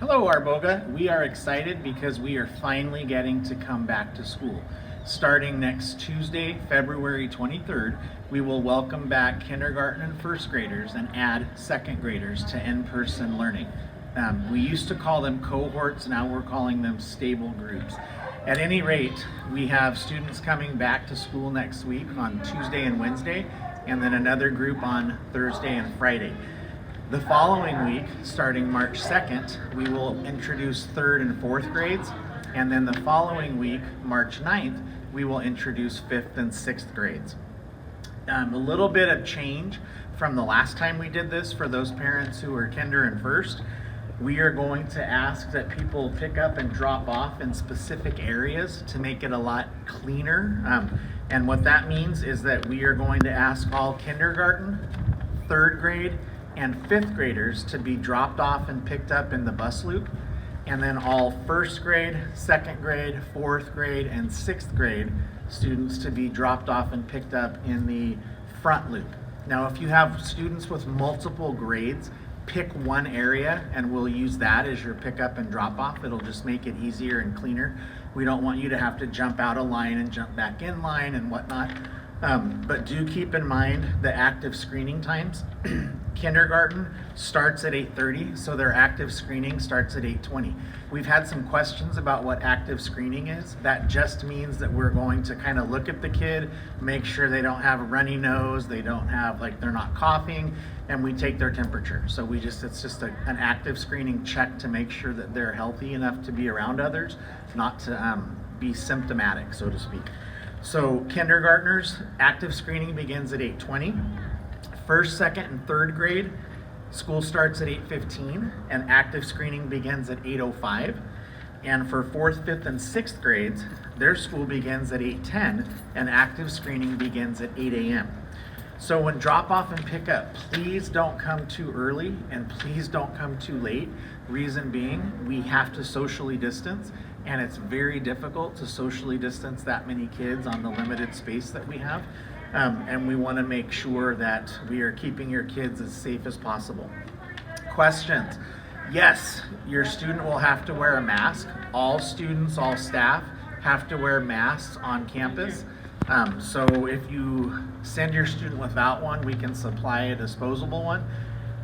Hello, Arboga. We are excited because we are finally getting to come back to school. Starting next Tuesday, February 23rd, we will welcome back kindergarten and first graders and add second graders to in-person learning. We used to call them cohorts, now we're calling them stable groups. At any rate, we have students coming back to school next week on Tuesday and Wednesday, and then another group on Thursday and Friday. The following week, starting March 2nd, we will introduce third and fourth grades, and then the following week, March 9th, we will introduce fifth and sixth grades. A little bit of change from the last time we did this for those parents who are kinder and first. We are going to ask that people pick up and drop off in specific areas to make it a lot cleaner. And what that means is that we are going to ask all kindergarten, third grade, and fifth graders to be dropped off and picked up in the bus loop, and then all first grade, second grade, fourth grade, and sixth grade students to be dropped off and picked up in the front loop. Now, if you have students with multiple grades, pick one area and we'll use that as your pickup and drop off. It'll just make it easier and cleaner. We don't want you to have to jump out of line and jump back in line and whatnot. But do keep in mind the active screening times. Kindergarten starts at 8:30, so their active screening starts at 8:20. We've had some questions about what active screening is. That just means that we're going to kind of look at the kid, make sure they don't have a runny nose, they don't have, they're not coughing, and we take their temperature. So it's just an active screening check to make sure that they're healthy enough to be around others, not to be symptomatic, so to speak. So kindergartners, active screening begins at 8:20. First, second, and third grade, school starts at 8:15, and active screening begins at 8:05. And for fourth, fifth, and sixth grades, their school begins at 8:10, and active screening begins at 8 a.m. So when drop off and pick up, please don't come too early and please don't come too late. Reason being, we have to socially distance, and it's very difficult to socially distance that many kids on the limited space that we have. And we want to make sure that we are keeping your kids as safe as possible. Questions? Yes, your student will have to wear a mask. All students, all staff have to wear masks on campus. So if you send your student without one, we can supply a disposable one.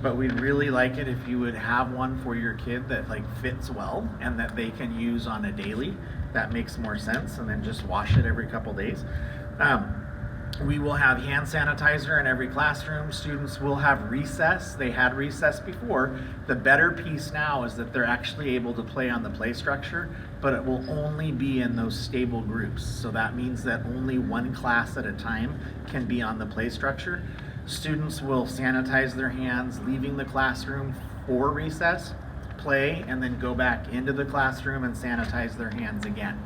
But we'd really like it if you would have one for your kid that fits well and that they can use on a daily. That makes more sense, and then just wash it every couple days. We will have hand sanitizer in every classroom. Students will have recess. They had recess before. The better piece now is that they're actually able to play on the play structure, but it will only be in those stable groups. So that means that only one class at a time can be on the play structure. Students will sanitize their hands leaving the classroom for recess, play, and then go back into the classroom and sanitize their hands again.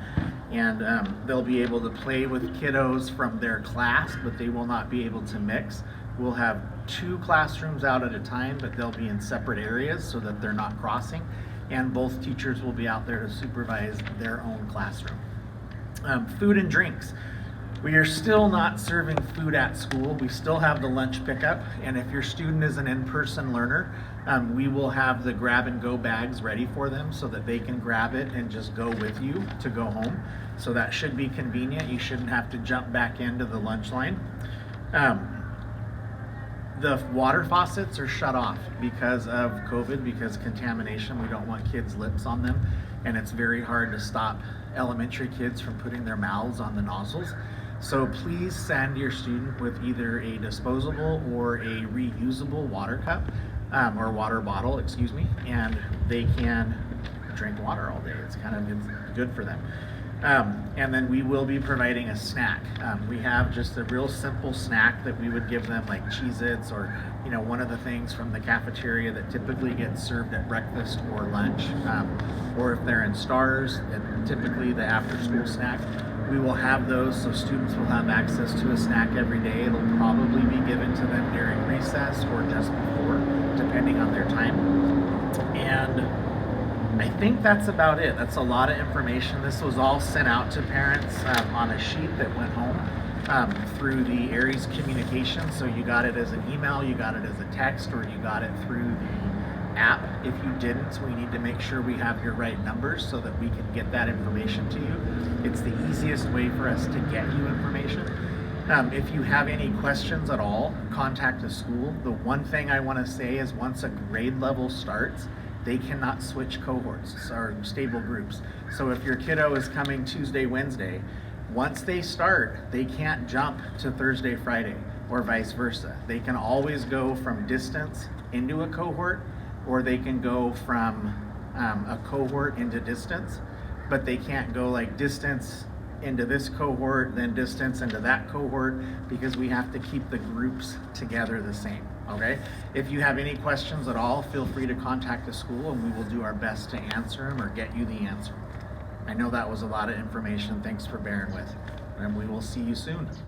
And they'll be able to play with kiddos from their class, but they will not be able to mix. We'll have 2 classrooms out at a time, but they'll be in separate areas so that they're not crossing. And both teachers will be out there to supervise their own classroom. Food and drinks. We are still not serving food at school. We still have the lunch pickup, and if your student is an in-person learner, we will have the grab and go bags ready for them so that they can grab it and just go with you to go home. So that should be convenient. You shouldn't have to jump back into the lunch line. The water faucets are shut off because of COVID, because contamination. We don't want kids' lips on them, and it's very hard to stop elementary kids from putting their mouths on the nozzles. So please send your student with either a disposable or a reusable water cup, or water bottle, and they can drink water all day. It's good for them. And then we will be providing a snack. We have just a real simple snack that we would give them, like Cheez-Its, or one of the things from the cafeteria that typically gets served at breakfast or lunch, or if they're in STARS, typically the after-school snack. We will have those, so students will have access to a snack every day. It'll probably be given to them during recess or just before, depending on their time. And I think that's about it. That's a lot of information. This was all sent out to parents on a sheet that went home through the Aries communication. So you got it as an email, you got it as a text, or you got it through app. If you didn't, we need to make sure we have your right numbers so that we can get that information to you. It's the easiest way for us to get you information. If you have any questions at all, contact the school. The one thing I want to say is once a grade level starts, they cannot switch cohorts or stable groups. So if your kiddo is coming Tuesday, Wednesday, once they start, they can't jump to Thursday, Friday, or vice versa. They can always go from distance into a cohort, or they can go from a cohort into distance, but they can't go like distance into this cohort, then distance into that cohort, because we have to keep the groups together the same, okay? If you have any questions at all, feel free to contact the school and we will do our best to answer them or get you the answer. I know that was a lot of information. Thanks for bearing with, and we will see you soon.